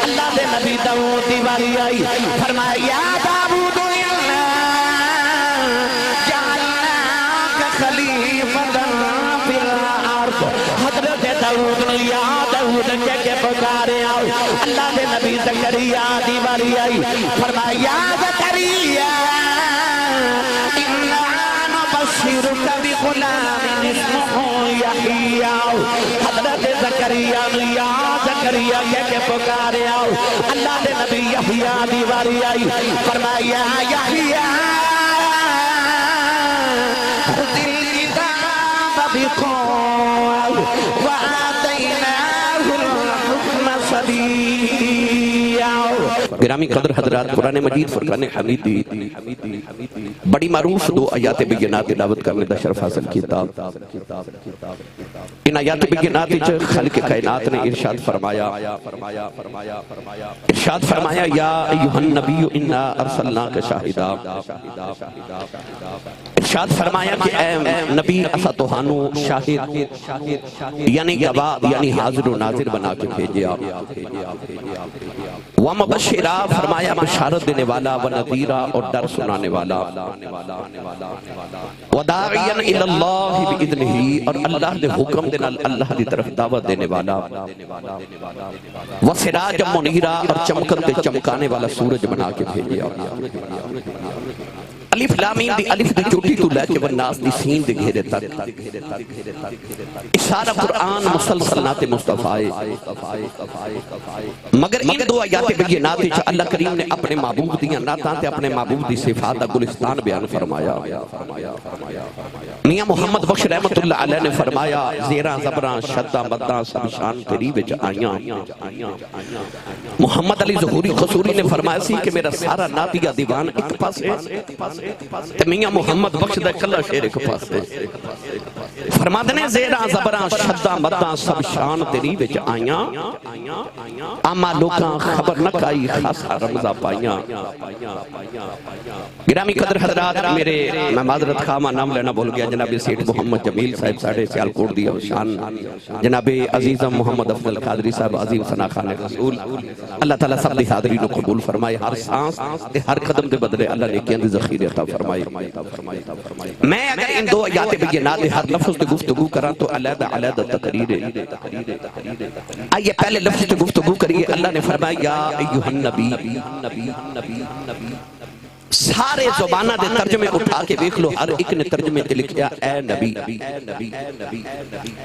اللہ دے نبی داؤد دی واری آئی فرمایا یا داؤد یا داؤد کے پکارے آؤ اللہ دے نبی زکریا دی واری آئی فرمایا یا زکریا انا نبشرک بغلام اسمہ یحییٰ حضرت زکریا یا زکریا کے پکارے آؤ اللہ دے نبی یحییٰ دی واری آئی فرمایا یحییٰ خذ الکتاب بقوة گرامی قدر حضرات قرآن مجید فرقان حمیدی بڑی معروف دو آیات بینات تلاوت کرنے دا شرف حاصل کیتا ان آیات بینات خلق کائنات نے ارشاد فرمایا یا ایوہ النبی انا ارسلناک شاہدہ ارشاد فرمایا کہ اے نبی اسا توہانو شاہد یعنی گواہ یعنی حاضر و ناظر بنا کے بھیجیا وَمَبَشِّرًا فرمایا بشارت دینے والا ونذیرا اور ڈر سنانے والا وَدَاعِيًا إِلَى اللَّهِ بِإِذْنِهِ اور اللہ دے حکم دینا اللہ دی طرف دعوت دینے والا وَسِرَاجًا مُنِيرًا اور چمکن دے چمکانے والا سورج بنا کے بھیجیا الف لامین دی الف دی چوٹی تو لے کے والناس دی سین دی گھیرے تک اشارہ قرآن مسلسل نات مصطفی مگر ان دو آیات بینات چھا اللہ کریم نے اپنے معبود دیا ناتاں تے اپنے معبود دی صفات دا گلستان بیان فرمایا میاں محمد بخش رحمت اللہ علیہ نے فرمایا زیران زبران شدہ مدہ سب شان تیری بچ آیاں محمد علی ظہوری خصوری نے فرمایا سی کہ میرا سارا ناتیہ دیوان ایک پاس ہے میاں محمد بخش دے کلہ شیر ایک پاس ہے فرما دنے زیران زبران شدہ مدہ سب شان تیری بچ آیاں اما لوکاں خبر نہ کائی خاصا رمضہ پائیاں گرامی قدر حضرات میرے میں معذرت خواہ نام لینا بھول گیا جناب سیٹ محمد جمیل صاحب ساڑھے سیال کوٹ دیا شان جناب عزیزم محمد افضل قادری صاحب عظیم ثنا خان رسول اللہ تعالیٰ سب دی حاضرین کو قبول فرمائے ہر سانس ہر قدم دے بدلے اللہ نے کیاں دی ذخیر عطا فرمائے میں اگر ان دو آیات بینات ہر لفظ دے گفتگو کرا تو علیحدہ علیحدہ تقریر ہے آئیے پہلے لفظ دے گفتگو کریے اللہ نے فرمایا یا ایوہ النبی سارے زبانہ دے ترجمے اٹھا کے دیکھ لو ہر ایک نے ترجمے تے لکھیا اے نبی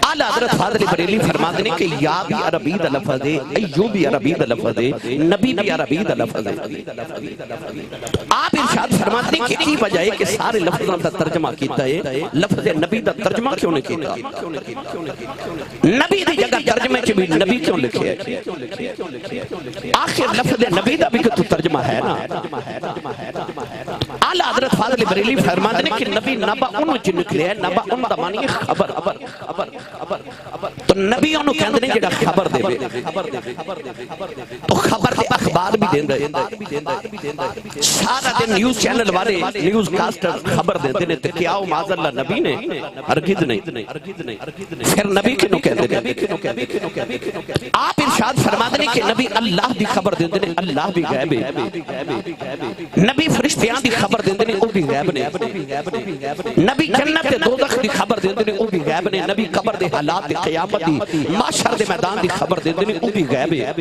اعلیٰ حضرت فاضل بریلی فرما دینے کہ یا بھی عربی دا لفظ ہے ایو بھی عربی دا لفظ ہے نبی بھی عربی دا لفظ ہے آپ ارشاد فرما دینے کہ کی وجہ ہے کہ سارے لفظوں دا ترجمہ کیتا ہے لفظ نبی دا ترجمہ کیوں نے کیتا نبی دی جگہ ترجمے کے بھی نبی کیوں لکھے ہے آخر لفظ نبی دا بھی کہ تو ترجمہ ہے نا اعلیٰ حضرت فاضل بریلی فرماتے ہیں کہ نبی نبا انہوں چی نکلے ہیں نبا ان دا معنی خبر تو نبی انہوں کہندے ہیں جڑا خبر دے بے تو خبر دے اخبار بھی دیں دے سارا دن نیوز چینل والے نیوز کاسٹر خبر دیں دے کیا ہو معاذ اللہ نبی نے ہرگز نہیں پھر نبی کنوں کہندے ہیں آپ ارشاد فرماتے ہیں کہ نبی اللہ دی خبر دیں دے اللہ بھی غیب ہے نبی فرشتیاں دی خبر دیندے نے او بھی غیب نے نبی جنت دے دوزخ دی خبر دیندے نے او بھی غیب نے نبی قبر دے حالات دی قیامت دی معاشر دے میدان دی خبر دیندے نے او بھی غیب ہے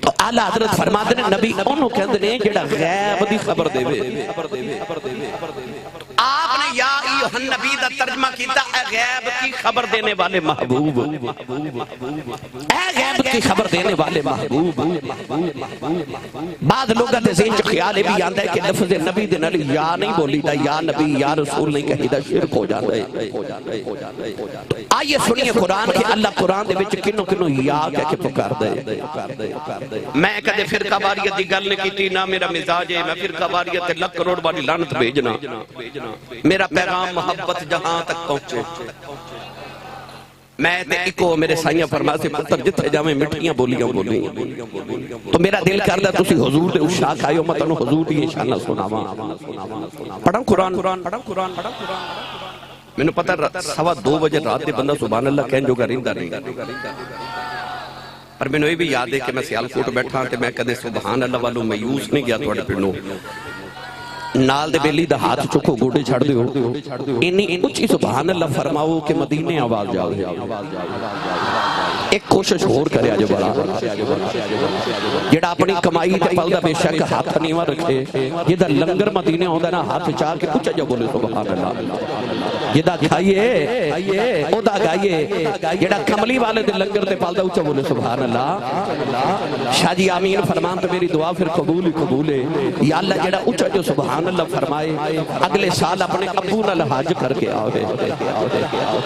تو اعلیٰ حضرت فرماتے ہیں نبی انہوں کہندے نے جڑا غیب دی خبر دے آپ نے یا ایوہ النبی دا ترجمہ کیتا اے غیب کی خبر دینے والے محبوب اے غیب کی خبر دینے والے محبوب بعض لوگاں دے ذہن چ خیال بھی آندا ہے کہ لفظ نبی دے نال یا نہیں بولی دا یا نبی یا رسول نہیں کہی دا شرک ہو جاتا ہے آئیے سنیے قرآن کہ اللہ قرآن دے وچ کنوں کنوں یا کہہ کے پکار دے میں کدے فرقہ واریت دی گل نہیں کیتی نہ میرا مزاج ہے میں فرقہ واریت تے لکھ کروڑ والی لعنت بھیجنا میرا پیغام محبت جہاں تک پہنچے میں تے اکو میرے سائیاں فرما سے پتر جتھے جامیں مٹھیاں بولیاں تو میرا دل کردہ تسی حضور دے اشاک آئیو میں تنو حضور دی انشاءاللہ سناواں پڑھاں قرآن میں نے پتہ 2:15 بجے رات دے بندہ سبحان اللہ کہن جو گا رندہ نہیں پر میں نے بھی یاد ہے کہ میں سیالکوٹ بیٹھا کہ میں کدے سبحان اللہ والوں میوس نہیں گیا تھوڑے پڑھنوں نال دے بیلی دا ہاتھ چکو گوڑے چھڑ دے ہو انہی اچھی سبحان اللہ فرماؤ کہ مدینے آواز جاؤ ایک کوشش ہور کرے آج بڑا جڑا اپنی کمائی تے پلدہ بے شک ہاتھ نیوہ رکھے یہ دا لنگر مدینے ہوندہ نا ہاتھ چاہ کے اچھا جو بولے سبحان اللہ یہ دا کھائیے او دا گائیے جڑا کملی والے دے لنگر تے پلدہ اچھا بولے سبحان اللہ شاہ جی آمین فرمان تو میری دعا پھر قبول ہے یا اللہ جڑا اچھا جو سبحان اللہ فرمائے اگلے سال اپنے ابو نال حج کر کے آوے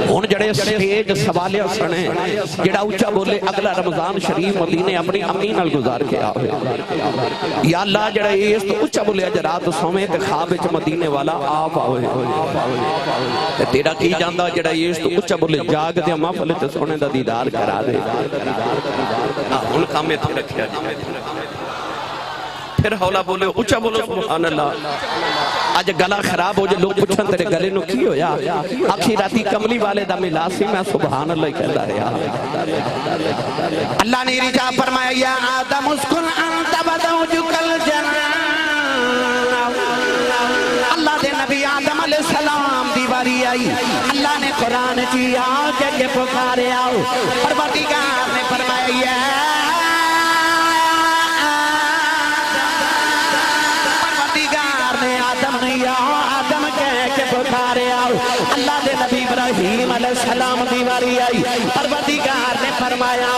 ہون جڑے سٹیج سوالیاں سنے جڑا اچھا بولے اگلا رمضان شریف مدینے اپنی امی نال گزار کے آوے یا اللہ جڑا ایس تو اچھا بولے اج رات سویں تے خواب وچ مدینے والا آپ آوے تے تیرا کی جاندا جڑا ایس تو اچھا بولے جاگ دے محفل تے سونے دا دیدار کرا دے ہن کامے تے رکھیا پھر حولا بولے اچھا بولو سبحان اللہ آج گلا خراب ہو جائے لوگ پوچھن تیرے گلے نو کی ہو یا آخی راتی کملی والے دا ملا سی میں سبحان اللہ کہتا رہا اللہ نے رجا فرمایا یا آدم اسکن انت بدوجک الجنان اللہ دے نبی آدم علیہ السلام دیواری آئی اللہ نے قرآن کی آگے کے پکارے آؤ پروردگار نے فرمایا یا آدم کہہ کے پکارے آؤ اللہ دے نبی ابراہیم علیہ السلام دیواری آئی پروردگار نے فرمایا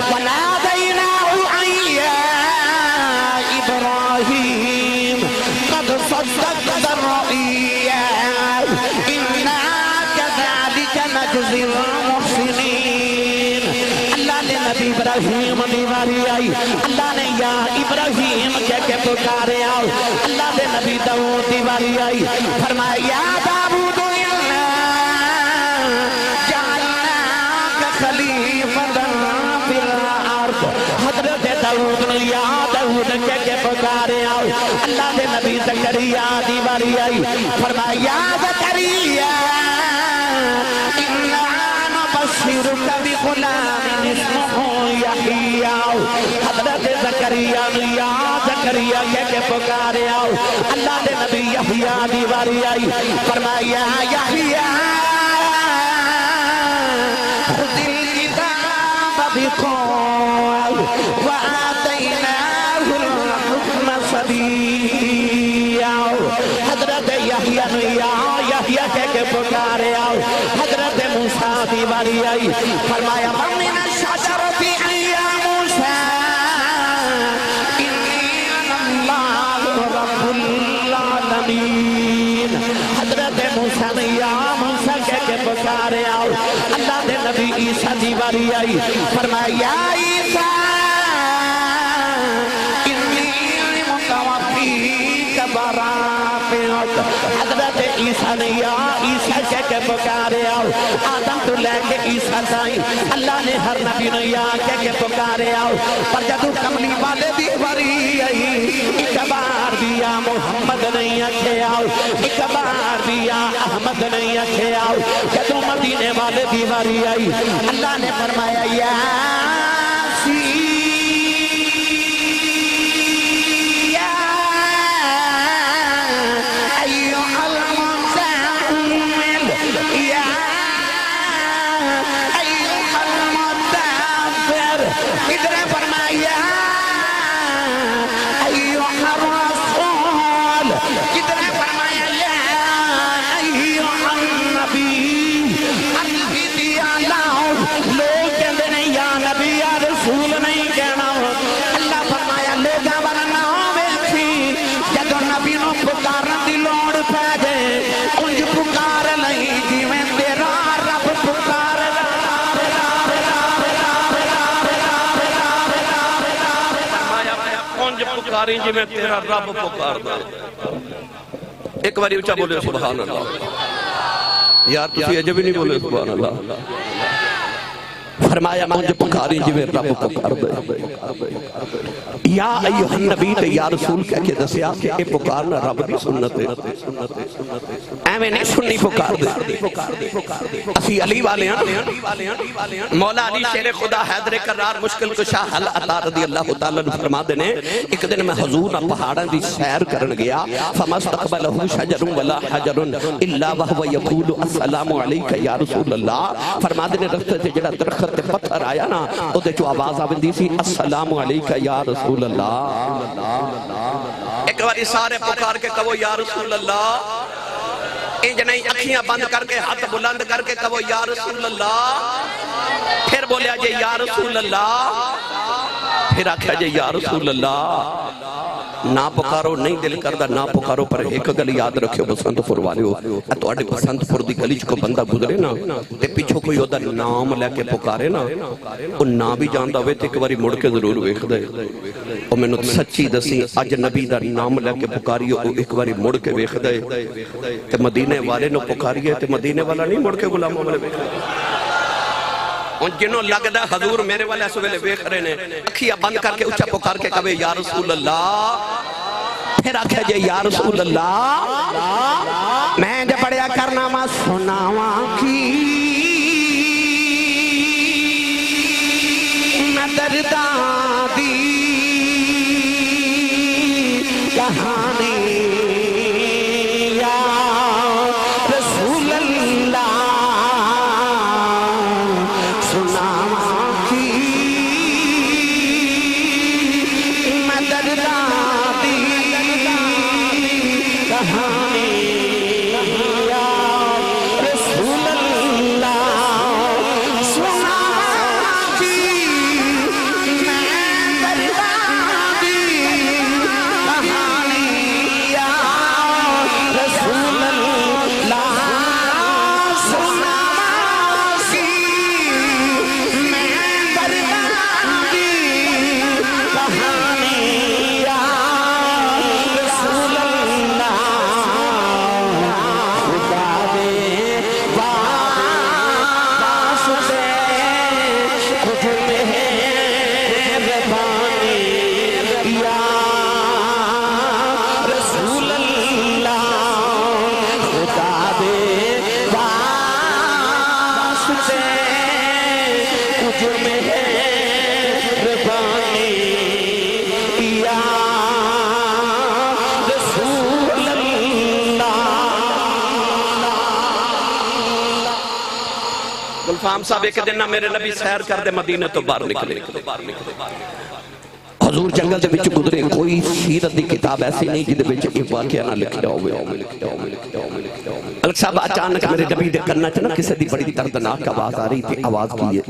وَنَادَيْنَاهُ أَن يَا إِبْرَاهِيمُ قَدْ صَدَّقْتَ الرُّؤْيَا إِنَّا كَذَلِكَ نَجْزِي الْمُحْسِنِينَ اللہ نے نبی ابراہیم دیواری آئی اللہ نے یا ابراہیم کہہ کے پکارے آؤ اللہ دے نبی داؤد دیواری آئی فرمایا یا داؤد جعلناک خلیفۃ فی الارض حضرت داؤد نے یا داؤد کہہ کے پکارے آؤ اللہ دے نبی زکریا دیواری آئی فرمایا یا زکریا انا نبشرک بغلام اسمہ یحییٰ حضرت زکریا یا زکریا کہہ کے پکارے آؤ اللہ دے نبی یحییٰ دیواری آئی فرمایا یحییٰ خذ الکتاب بقوة وآتیناہ الحکم صبیًّا حضرت یحییٰ یحییٰ کہہ کے پکارے آؤ حضرت موسیٰ دیواری آئی فرمایا وَمِنَ الشَّجَرَةِ يَا مُوسَىٰ إِنِّي أَنَا اللَّهُ رَبُّ الْعَالَمِينَ حضرت موسیٰ یا موسیٰ کہہ کے پکارے آؤ اللہ دے نبی عیسیٰ دیواری آئی فرمایا یا عیسیٰ إِنِّي مُتَوَفِّيكَ وَرَافِعُكَ حضرت عیسیٰ نے یا عیسیٰ کہہ کے پکارے آؤ آدم تو لے کے عیسیٰ تائیں اللہ نے ہر نبی نے یا کہہ کے پکارے آؤ پر جدو کملی والے دیواری آئی ایک بار دیا محمد نہیں اکھے آؤ ایک بار دیا احمد نہیں اکھے آؤ جدو مدینے والے دیواری آئی اللہ نے فرمایا یاسین جی میں تیرا رب پکار دا ایک باری اچھا بولے سبحان اللہ یار تسی عجب ہی نہیں بولے سبحان اللہ فرمایا مجھے پکاری جویں رب پکار دے یا ایوہ النبی تے یا رسول کہہ کے دسیا کہ اے پکارنا رب دی سنت ہے ایویں نہیں سننی پکار دے اسی علی والے ہیں مولا علی شیر خدا حیدر کرار مشکل کشا حل عطا رضی اللہ تعالیٰ نے فرما دینے ایک دن میں حضور نہ پہاڑاں دی سیر کرن گیا فَمَسْتَقْبَلَهُ شَجَرٌ وَلَا حَجَرٌ إِلَّا وَهُوَ يَقُولُ السَّلَامُ عَلَيْكَ یا رسول اللہ فرما دینے رستے سے جڑا درخت پتھر آیا نا او دے جو آواز آوندی سی السلام علیکہ یا رسول اللہ ایک باری سارے پکار کے کہو یا رسول اللہ انج نہیں اکھیاں بند کر کے ہاتھ بلند کر کے کہو یا رسول اللہ پھر بولیا جے یا رسول اللہ پھر آکھا جے یا رسول اللہ نہ پکارو نہیں دل کردہ نہ پکارو پر ایک گل یاد رکھے بسنت پور والے ہو اٹھواڑے بسنت پور دی گلی کو بندہ گزرے نا تے پیچھو کوئی ہوتا نام لے کے پکارے نا وہ نہ بھی جاندہ ہوئے تے ایک باری مڑ کے ضرور ویکھ دے اور میں نے سچی دسی اج نبی دا نام لے کے پکاریو ایک باری مڑ کے ویکھ دے تے مدینے والے نو پکاریے تے مدینے والا نہیں مڑ کے غلاموں والے ویکھ دے ان جنہوں لگ دا حضور میرے والے سویلے ویکھ رہے نے کھیا بند کر کے اچھا پکار کے کہے یا رسول اللہ پھر آکھے جے یا رسول اللہ میں جب بڑیا کرنا ما سناواں کی میں درداں دی کہانی یا رسول اللہ سناواں کی میں درداں دی کہانی یا رسول اللہ سناواں کی میں درداں دی کہانی یا رسول اللہ سناواں کی میں درداں دی کہانی یا رسول اللہ خدا دے واسطے خود مہربانی یا رسول اللہ خدا دے واسطے خود مہربانی یا رسول اللہ گلفام صاحب ایک دن نہ میرے نبی سیر کر دے مدینہ تو باہر نکلے حضور جنگل دے بچ گزرے کوئی سیرت دی کتاب ایسی نہیں جدے بچ ایک واقعہ نہ لکھیا ہوئے ملک صاحب اچانک میرے نبی دے کرنا چنا کسی دی بڑی دردناک آواز آ رہی تھی آواز کیے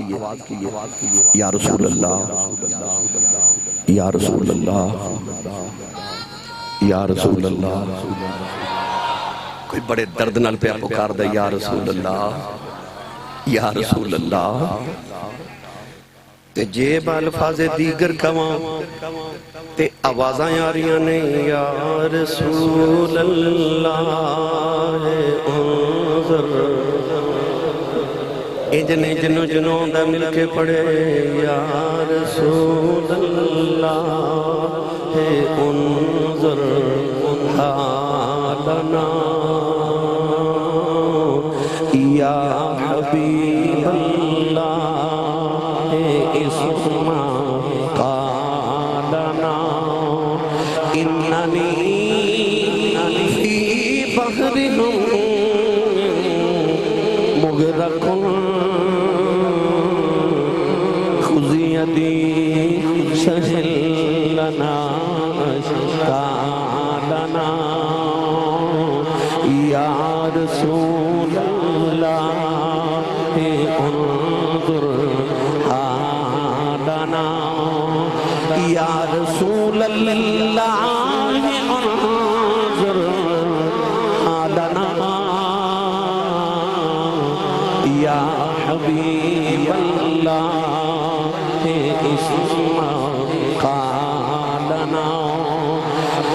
یا رسول اللہ یا رسول اللہ یا رسول اللہ کوئی بڑے درد نال پہ پکار دے یا رسول اللہ یا رسول اللہ تے جیب الفاظ دیگر کواں تے آوازاں یاریاں نے یا رسول اللہ انظر اجنے جنو جنوں دا مل کے پڑے یا رسول اللہ انظر حالنا یا حبیب اللہ اسمع قالنا اننی فی بحرہم مغرق خذ یدی سہل لنا اشکالنا یا رسول اللہ انظر حالنا یا رسول اللہ انظر حالنا یا حبیب اللہ اسمع قالنا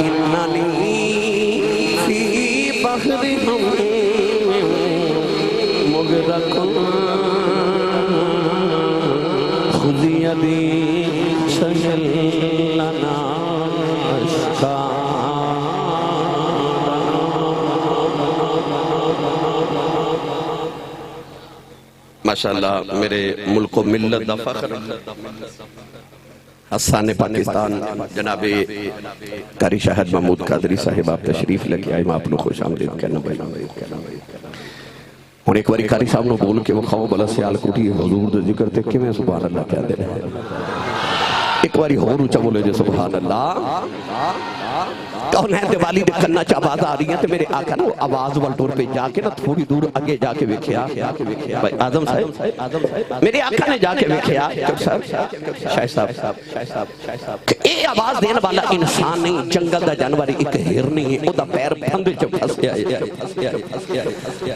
اننی فی بحرہم مغرق یدی سجل لنا ماشاءاللہ میرے ملک و ملت دا فخر حسان پاکستان جناب قاری شاہد محمود قادری صاحب آپ تشریف لے کے آئے میں آپ نے خوش آمدید کہنا بھائی اور ایک باری قاری صاحب نے بول کے وہ خواہ بلا سیال کوٹی حضور دے ذکر تے کہ میں سبحان اللہ کیا دے رہے ایک باری اور اونچا بولے جو سبحان اللہ کون ہے دیوالی دے کننا چاباز آ رہی ہیں تو میرے آقا نا آواز والٹور پہ جا کے نا تھوڑی دور آگے جا کے ویکھیا بھائی آدم صاحب میرے آقا نے جا کے ویکھیا شاہ صاحب کہ اے آواز دین والا انسان نہیں جنگل دا جانوری ایک ہرنی ہے او دا پیر پھندے چو پھس گیا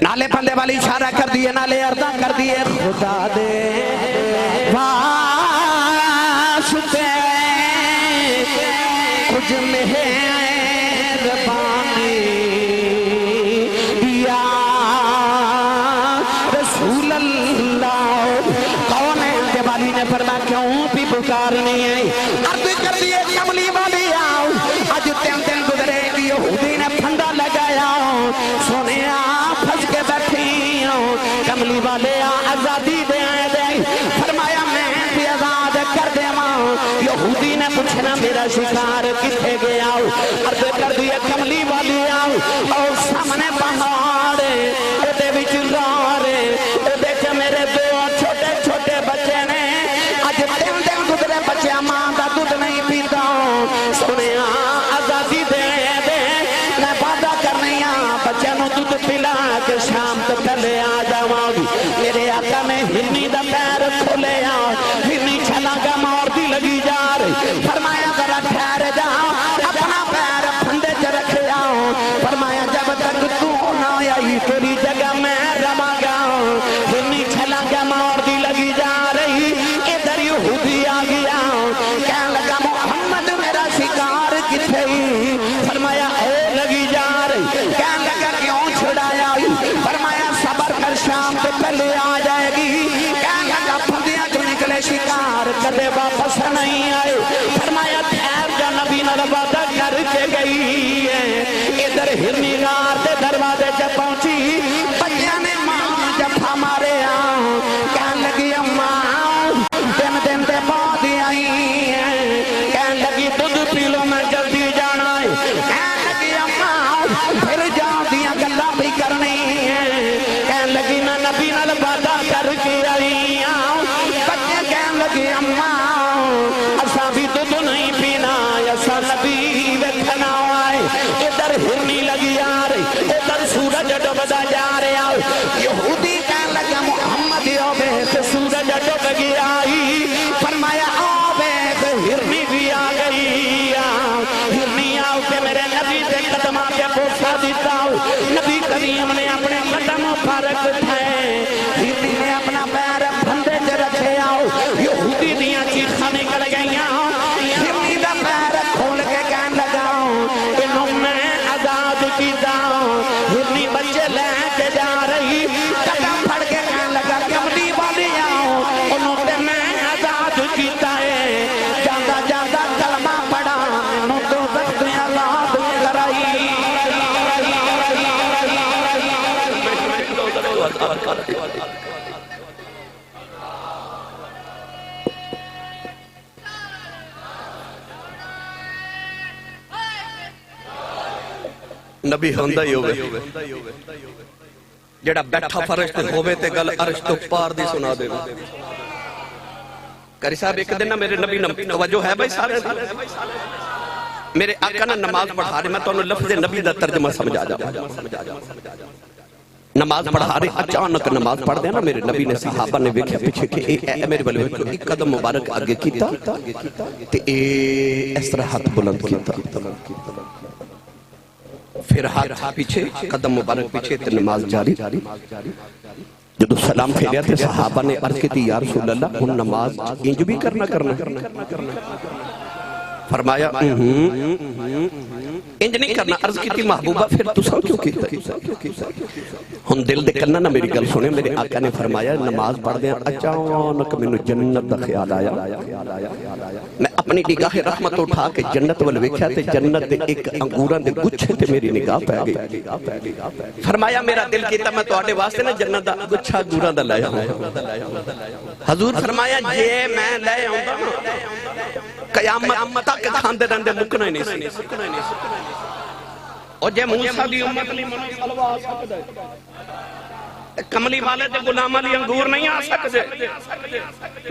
نالے پھندے والی اشارہ کر دیئے نالے اردہ کر دیئے خدا دے واسطے کچھ مہربانی یا رسول اللہ کون ہے دیوالی نے فرمایا کیوں بھی پکارنی ہے عرض کر دیئے کملی والی آؤ آج تین گزرے یہودی نے پھندا لگایا سونے پھنس کے بیٹھی کملی والے آزادی دے فرمایا میں بھی آزاد کر دے یہودی نے پوچھنا میرا شکار کتھے گیا عرض کر دیا کملی والی آؤ اور سامنے پہاڑ اے وچ رارے اے دیکھ میرے دو چھوٹے چھوٹے بچے نے آج تین گزرے بچے ماں دا دودھ نہیں پیتا سنے آزادی دے دے میں وعدہ کرنی بچے نو دودھ پلا کے شام تو پہلے آ جاواں گی میرے آقا نے ہرنی دا پیر کھولے ہرنی چھلا گا مار دی لگی جا رہی فرمایا ذرا ٹھہر جا اپنا پیر پھندے چ رکھ جاؤ فرمایا جب تک تو نہ آئی تیری جگہ میں رواں گا ہرنی چھلا گا مار دی لگی جا رہی ادھر یہودی آ گیا کہنے لگا محمد میرا شکار کتھے فرمایا اے لگی جا رہی کہنے لگا کیوں چھڑایا فرمایا صبر کر شام تو پہلے آ جائے گی کہنے لگا پھندیاں جو نکلے شکار کدے واپس نہیں آئے فرمایا ٹھہر جا نبی نے وعدہ کر کے گئی ہے ادھر ہرنی غار دے دروازے جب پہنچی بچیاں نے ماں جفا مارے کہنے لگی اماں دن دے بعد آئی ہیں کہنے لگی دودھ پی لو میں جلدی جانا ہے کہنے لگی اماں پھر جا دیا گلا بھی کرنی ہے کہنے لگی میں نبی نے وعدہ کر کے آئی بچے کہنے لگی اماں اسا بھی دودھ نہیں پینا ایسا نبی ویکھنا آئے ادھر ہرنی لگی آ رہی ادھر سورج ڈوبدا جا رہا یہودی کہنے لگا محمد آوے تو سورج ڈوب گیا فرمایا آوے تو ہرنی بھی آ گئی ہرنی آؤ کہ میرے نبی دے قدم آگے بوسا دیتا نبی کریم نے اپنے قدم پھارک تھے ہرنی نے اپنا پیر پھندے چ رکھے آؤ یہودی دیاں چیخاں نکل گئیاں ہرنی دا پیر کھول کے کہنے لگا انہوں میں آزاد کیتا ہرنی بچے لے کے جا رہی قدم پھڑ کے کہنے لگا کملی والی آؤ انہوں تے میں آزاد کیتا ہے جاندہ جاندہ کلمہ پڑا انہوں تو وقت آزاد کرائی نبی ہوندہ ہی ہوئے جڑا بیٹھا فرشت ہوئے تے گل عرش تو پار دی سنا دے قاری صاحب ایک دن میرے نبی توجہ ہے بھائی سارے میرے آقا نے نماز پڑھا رہے میں تو انہوں لفظ نبی دا ترجمہ سمجھا جاؤں نماز پڑھا رہے اچانک نماز پڑھ دیا نا میرے نبی نے صحابہ نے ویکھیا پیچھے کہ اے میرے بلے ایک قدم مبارک آگے کیتا تے اے اس طرح ہاتھ بلند کیتا پھر ہاتھ پیچھے قدم مبارک پیچھے تے نماز جاری جدو سلام پھیریا تھے صحابہ نے عرض کی تھی یا رسول اللہ ہن نماز انج بھی کرنا فرمایا انج نہیں کرنا. عرض کی محبوبہ پھر تساں کیوں کیتا؟ ہن دل دے کنا نہ میری گل سنے. میرے آقا نے فرمایا نماز پڑھ دیا اچانک مینوں جنت دا خیال آیا. میں اپنی نگاہ رحمت اٹھا کے جنت ول ویکھیا تے جنت دے ایک انگوراں دے گچھے تے میری نگاہ پے گئی. فرمایا میرا دل کیتا میں تواڈے واسطے نا جنت دا گچھا انگوراں دا لایا ہوں. حضور فرمایا جے میں لے آوندا قیامت تک کھاندے رہندے مکنا ہی نہیں سی. اور جے موسیٰ دی امت لی منو سلوہ آ سکتے کملی والے تے غلام علی انگور نہیں آ سکتے.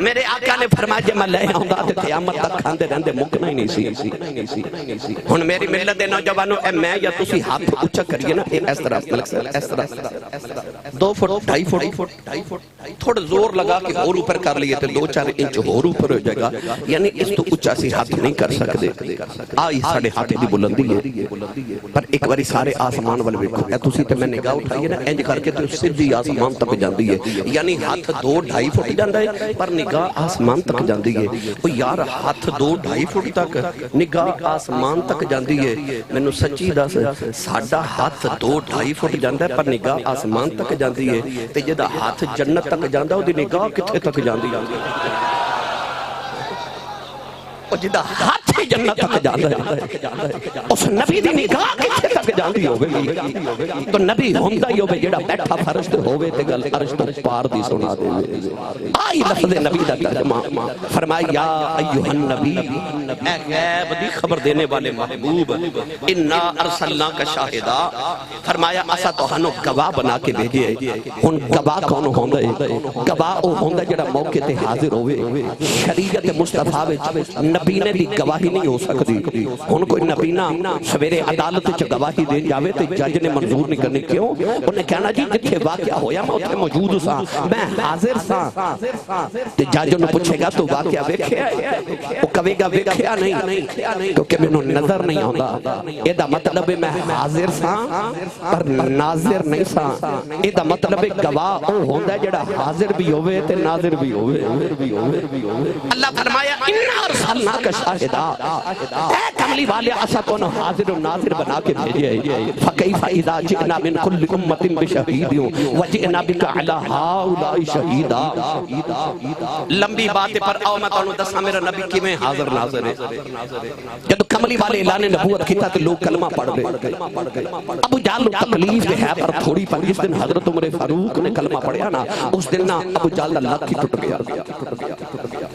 میرے آقا نے فرمایا جے میں لے آؤں تے قیامت تک کھاندے رہندے مکنا ہی نہیں سی. ہن میری ملت دے نوجوانوں اے میں یا تسی ہاتھ اونچا کریے نا اس طرح 2 فٹ 2.5 فٹ تھوڑا زور لگا کے اور اوپر کر لیے تے 2-4 انچ اور اوپر ہو جائے گا. یعنی اس تو اونچا سی ہاتھ نہیں کر سکتے. آئی ساڑھے ہاتھ دی بلندی ہے پر ایک باری سارے آسمان والے ویکھو اے تسی تے میں نگاہ اٹھائیے نا انج کر کے تے سیدھی آسمان تک جاندی ہے. یعنی ہاتھ 2-2.5 فٹ جاندا ہے پر نگاہ آسمان تک جاندی ہے. او یار ہاتھ 2-2.5 فٹ تک نگاہ آسمان تک جاندی ہے. مینوں سچی دس ساڈا ہاتھ 2-2.5 فٹ جاندا ہے پر نگاہ آسمان تک جاندی ہے تے جدا ہاتھ جنت تک جاندا او دی نگاہ کتھے تک جاندی ہے. او جدا ہاتھ جنت تک جاندا ہے اس نبی دی نگاہ کتھے تک جاندی ہوے گی. تو نبی ہوندا ہی ہوے جڑا بیٹھا فرش تے ہوے تے گل عرش تو پار دی سنا دے. آئی لفظ نبی دا ترجمہ فرمایا یا ایھا النبی اے غیب دی خبر دینے والے محبوب انا ارسلناک شاہدا. فرمایا اسا تہانوں گواہ بنا کے بھیجے. ہن گواہ کون ہوندا ہے؟ گواہ او ہوندا جڑا موقع تے حاضر ہوے. شریعت مصطفیٰ وچ نبی نے دی گواہی نہیں ہو سکتی. ہن کوئی نبی نہ سویرے عدالت وچ گواہی دے جاوے تے جج نے منظور نہیں کرنی. کیوں؟ انہیں کہنا جی جتھے واقعہ ہویا میں اتھے موجود سا میں حاضر سا. تے جج انہوں پوچھے گا تو واقعہ ویکھیا ہے؟ وہ کہے گا ویکھیا نہیں کیونکہ مینوں نظر نہیں آندا. اے دا مطلب ہے میں حاضر سا پر ناظر نہیں سا. اے دا مطلب ہے گواہ او ہوندا جڑا حاضر بھی ہوے تے ناظر بھی ہوے. اللہ فرمایا انا ارسلناک شاہدا. اے کملی والے اسا تو حاضر و ناظر بنا کے بھیجے. فکیف اذا جئنا من کل امت بشہید وجئنا بک علی ہؤلاء شہیدا. لمبی بات پر آؤ میں تانوں دساں میرا نبی کیویں حاضر ناظر ہے. جب کملی والے اعلان نبوت کیتا تے لوگ کلمہ پڑھ گئے. ابو جہل تکلیف ہے پر تھوڑی پر جس دن حضرت عمر فاروق نے کلمہ پڑھیا نا اس دن نا ابو جہل دا لک ہی ٹوٹ گیا.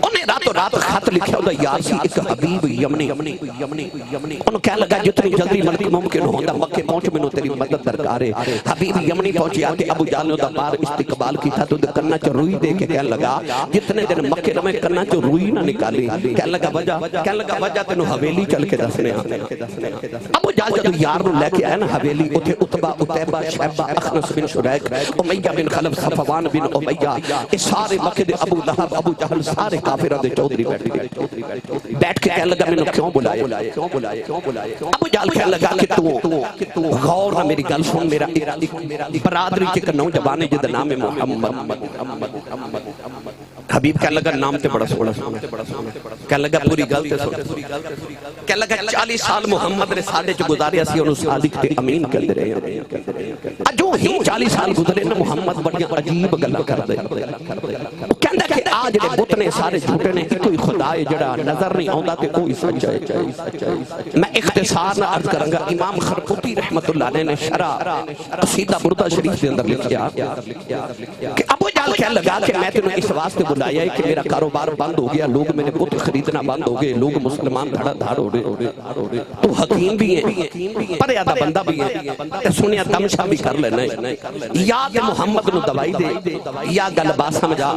انہیں راتوں رات خط لکھیا ہوتا یار سی ایک حبیب یمنی. انہوں کہہ لگا جتنی جلدی ممکن ہوتا مکہ پہنچ منو تیری مدد درکار ہے. حبیب یمنی پہنچی آتے ابو جہل نے دا بار استقبال کی تھا تو دے کرنا چا روئی دے کے کہہ لگا جتنے دن مکہ رمے کرنا چا روئی نہ نکالی. کہہ لگا وجہ تینو حویلی چل کے دسنے آنے. ابو جہل جب یار نو لے کے آیا نا حویلی اتھے اتبا اتیبا شیبا اخنس بن شریک امیہ بن خلف صفوان بن امیہ اس سارے مکہ دے ابو لہب ابو جہل سارے کافرہ دے چودری بیٹھ کے کہہ لگا میں نے کیوں بلائے. ابو جہل کہہ لگا کہ تو غور نہ میری گل سن. میرا برادری کے نوجوان ہے جدا نام ہے محمد. حبیب کہہ لگا نام تے بڑا سونا. کہہ لگا پوری گل تے سن. کہہ لگا 40 سال محمد نے ساڈے چ گزاریا سی انہوں صادق تے امین کہندے رہے. اجو ہی 40 سال گزرے نا محمد بڑیاں عجیب گلاں کردے. کہندا کہ آ جڑے بت نے سارے جھوٹے نے کوئی خدا ہے جڑا نظر نہیں آندا تے کوئی سچا ہے. میں اختصار نہ عرض کراں گا. امام خرقوطی رحمت اللہ علیہ نے شرح قصیدہ بردہ شریف کے اندر لکھیا کہ ابو جہل کہنے لگا کہ میں تینوں اس واسطے بلایا ہے کہ میرا کاروبار بند ہو گیا. لوگ میرے بت خریدنا بند ہو گئے. لوگ مسلمان دھڑا دھاڑ ہو رہے. تو حکیم بھی ہیں پر یادہ بندہ بھی ہے. سنیا تمشا بھی کر لینا ہے. یا کہ محمد نو دوائی دے یا گل بات سمجھا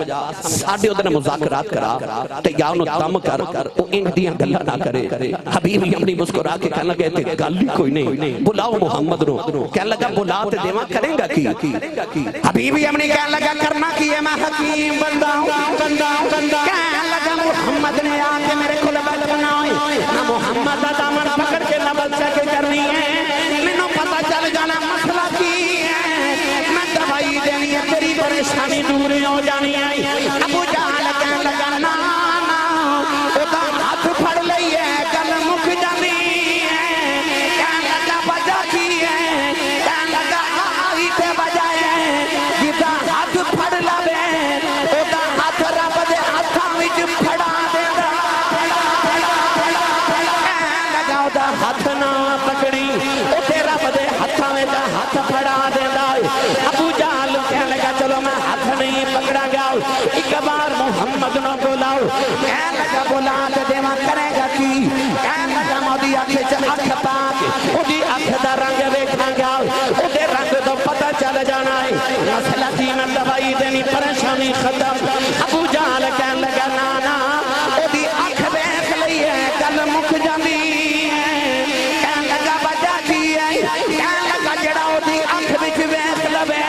ساڑھے ادھر مذاکرات کرا تے یا انہوں دم کر وہ ان دیاں گلہ نہ کرے. حبیب یمنی مسکرا کے کہنے لگے تے گل ہی کوئی نہیں بلاؤ محمد نو. کہنے لگا بلا تے دیواں کریں گا کی. حبیب یمنی کہنے لگا کرنا کی ہے میں حکیم بندہ ہوں. کہنے لگا محمد نے آ کے میرے کو لبل بنائی نہ محمد دا دامن پکڑ کے لبل سے کے کرنی ہے. میں نو پتہ چل جانا مسئلہ کی ہے. میں دوائی دینی ہے تیری پریشانی دور ہو جانی ہے. ابو جہل کہنے لگا نا او دا ہاتھ پھڑ لئی ہے گل مک جانی ہے. کہنے ہاتھ نہ پکڑی اتے رب دے ہاتھاں وچ ہاتھ پھڑا دیندا ہے ابو جہل کہن لگا چلو میں ہاتھ نہیں پکڑا گا ایک بار محمد نو بلاؤ کہن لگا بلا تے دیواں کرے گا کی کہن لگا مودی اکھ چ اکھ پا کے اودی اکھ دا رنگ ویکھاں گا اودے رنگ تو پتہ چل جانا ہے مسئلہ کی نہ دوائی دینی پریشانی ختم ابو جہل کہن لگا نا اودی اکھ ویکھ لئی ہے گل مک جاندی ہے کہن لگا وجہ کی ہے کہن لگا جڑا اودی اکھ وچ ویکھ لوے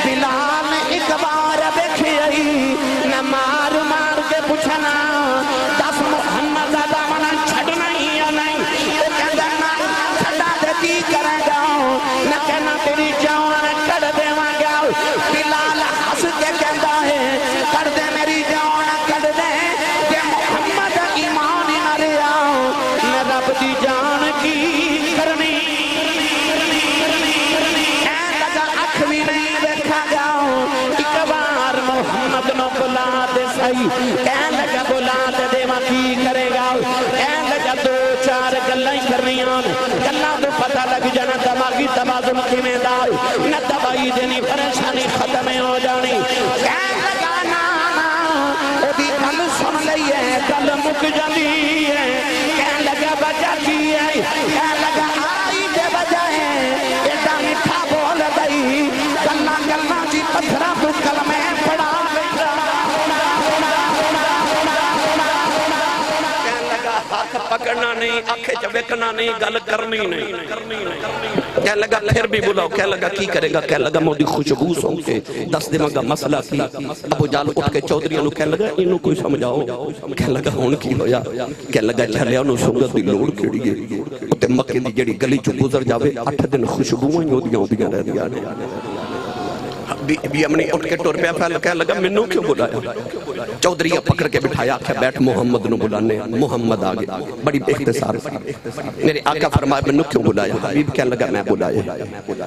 بلال ایک بار ویکھئی نہ مار مار کے پوچھنا دس محمد دا منا چھڈنا ہی یا نہیں او کہندا نا چھڈا دے کی کرے گا نہ کہنا تیری جان کڈ دیواں گا بلال ہس کے کہندا ہے کر دے میری جان کڈ دے کہ محمد ایمان نہ لیا میں رب دی جان کی کرنی اکھ بھی نہیں دیکھا جاؤ ایک بار محمد نو بلا دے سہی کہن لگا بلا دے دیواں کی کرے گا کہن لگا دو چار گلاں کرنیاں گلاں تو پتہ لگ جانا دماغی توازن کیویں دا نہ دوائی دینی پریشانی ختم ہو جانی کہن لگا نا اودی گل سن لئی ہے گل مک جاندی ہے کہن لگا وجہ کی ہے کہن لگا آئی دے وجہ ہے ایڈا میٹھا بول دئی گلاں گلاں جی پتھراں تو کلمے پڑھا ہاتھ پکڑنا نہیں آنکھیں چبکنا نہیں گل کرنی نہیں کہہ لگا پھر بھی بلاؤ کہہ لگا کی کرے گا کہہ لگا مودی خوشبو سوں کے دس دماغ کا مسئلہ کی ابو جال اٹھ کے چودھریاں نو کہہ لگا انہوں کوئی سمجھاؤ کہہ لگا ہون کی ہویا کہہ لگا چلے انہوں سنگت دی لوڑ کھڑی گئی اتے مکے دی جڑی گلی چو گزر جاوے 8 دن خوشبویں ہوندیاں رہ دیا بی امنی اٹھ کے ٹور پہ پھیل کہہ لگا منو کیوں بلایا چودھریاں پکڑ کے بٹھایا کہ بیٹھ محمد نو بلانے محمد آگے بڑی اختصار میرے آقا فرمایا منو کیوں بلایا حبیب کہہ لگا میں بلایا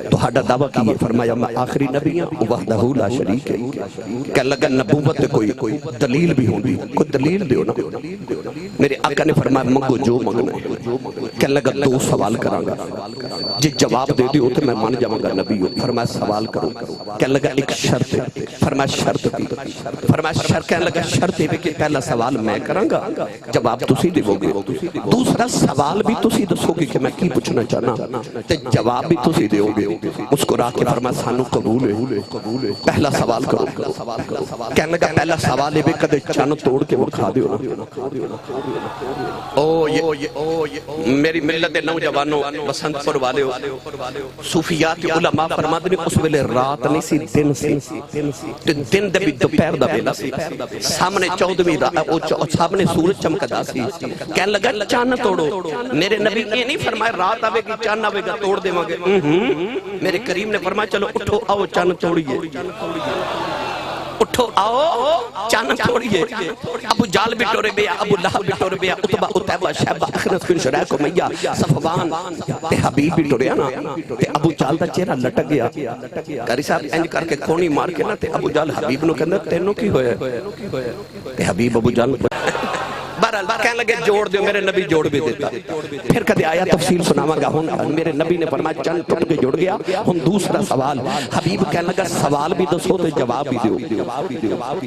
تو ہاڈا دعویٰ کی فرمایا میں آخری نبی ہوں وحدہ لا شریک ہے کہہ لگا نبوت کوئی دلیل بھی ہوندی کوئی دلیل دیو نا میرے آقا نے فرمایا منگو جو منگنا ہے کہہ لگا 2 سوال کرانگا جی جواب دے دیو تو میں مان جاؤں گا نبی ہوں فرمایا سوال کرو کہہ لگا ایک شرط ہے فرمایا شرط بھی فرمایا شرط کہنے لگا شرط ہے کہ پہلا سوال میں کرانگا جواب تسی دیو گے دوسرا سوال بھی تسی دسو گے کہ میں کی پوچھنا چاہنا تے جواب بھی تسی دیو گے مسکرا کے فرمایا سانو قبول ہے پہلا سوال کرو کہنے لگا پہلا سوال ہے بھی کدے چن توڑ کے وکھا دیو میری ملت نوجوانوں بسنت پور والے صوفیات علماء فرماتے ہیں اس ویلے رات نہیں سی دن سی دن دے بھی دوپہر دا ویلا سی سامنے 14ویں سامنے سورج چمکدا سی کہنے لگا چاند توڑو میرے نبی یہ نہیں فرمایا رات آوے گی چاند آوے گا توڑ دے مانگے میرے کریم نے فرمایا چلو اٹھو آؤ چاند توڑیے اٹھو آؤ چاند توڑیے ابو جال بھی ٹورے بیا ابو لہب بھی ٹورے بیا اتبا اتبا شہبہ اخرس بن شرائق و میہ صفوان تے حبیب بھی ٹورے نا تے ابو جال دا چہرہ لٹک گیا کاری صاحب انج کر کے کونی مار کے نا تے ابو جال حبیب نو کہندہ تینوں کی ہویا تے حبیب ابو جال بہرحال کہنے لگے جوڑ دیو میرے نبی جوڑ بھی دیتا پھر کدے آیا تفصیل سناواں گا ہن میرے نبی نے فرمایا چند ٹوٹ کے جڑ گیا ہن دوسرا سوال حبیب کہنے لگا سوال بھی دسو تے جواب بھی دیو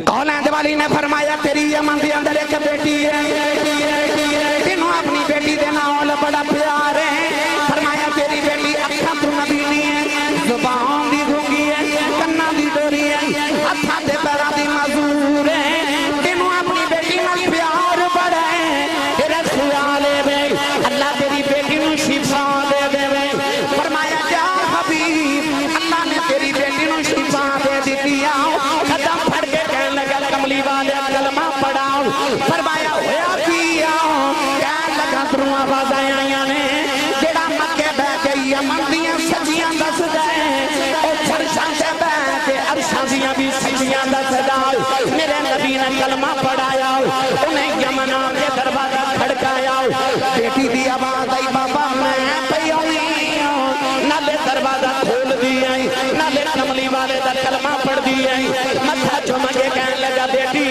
کون ہے والی نے فرمایا تیری یمن دے اندر ایک بیٹی ہے تینوں اپنی بیٹی دے نال بڑا پیار ہے فرمایا تیری بیٹی اکھاں تو نبی نہیں ہے زبان دی گونگی ہے کنا دی ڈوری ہے ہتھاں تے پیراں دی معذور ہے تینوں اپنی بیٹی نال پیار اللہ تیری بیٹی نو شفا دے دے فرمایا جا حبیب اللہ نے تیری بیٹی نو شفا دے دی قدم پھڑ کے کہنے لگا کملی والے کلمہ پڑھاؤ فرمایا ہویا کیا کہنے لگا دروں آواز آئیاں نے جڑا مکے بہ گئی یمن دیاں سچیاں دس دے او فرشاں سے بہ کے عرشاں دیاں بھی سچیاں دس دے میرے نبی نے کلمہ پڑھایا انہیں یمن کے دروازہ کھڑکایا بیٹی دی آواز آئی بابا میں پیونی نالے دروازہ کھول دی آئی نالے کملی والے دا کلمہ پڑھ دی آئی متھا چمکے کہنے لگا بیٹی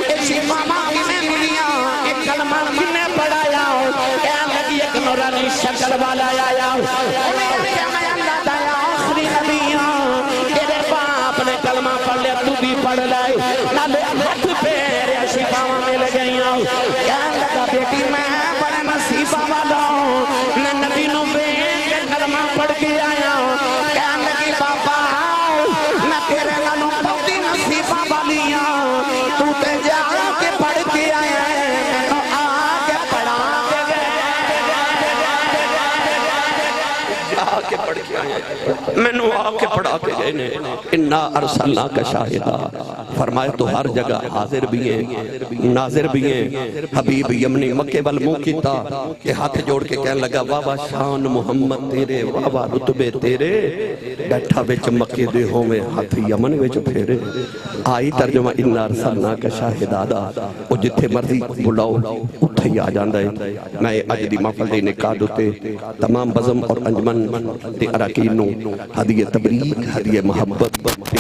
ایک شفا ماں کنے ملیا ایک کلمہ کنے پڑھایا کہنے لگی ایک نورانی شکل والا آیا انہیں کیا میں اللہ دایا آخری نبیاں تیرے باپ نے کلمہ پڑھ لیا تو بھی پڑھ لائے نالے ہاتھ پیر شفاوہ مل گئیاں کیا لگا بیٹی میں بڑے نصیبہ والا ہوں میں نبی نو بیٹھ کے کلمہ پڑھ کے آیا کیا لگی بابا میں تیرے نالوں بہتی نصیبہ والیاں تو تے جا کے پڑھ کے آیا ہے میں نو آکے پڑھا کے گئے نے اِنَّا أَرْسَلْنَا كَ شَاهِدًا فرمائے تو ہر جگہ حاضر بھی ہیں ناظر بھی ہیں حبیب یمنی مکے والموں کی تا کہ ہاتھ جوڑ کے کہنے لگا واہ شان محمد تیرے واہ رتبے تیرے بیٹھا بچ مکے دے ہوں میں ہاتھ یمن بچ پھیرے آئی ترجمہ اِنَّا أَرْسَلْنَا كَ شَاهِدًا وہ جتھے مرضی بلاؤ اتھے ہی آ جاندہ ہے میں اج دی محفل دی نکاح دوتے تمام بزم اور انجمن دی اراکینوں ہدیہ تبریک ہدیہ محبت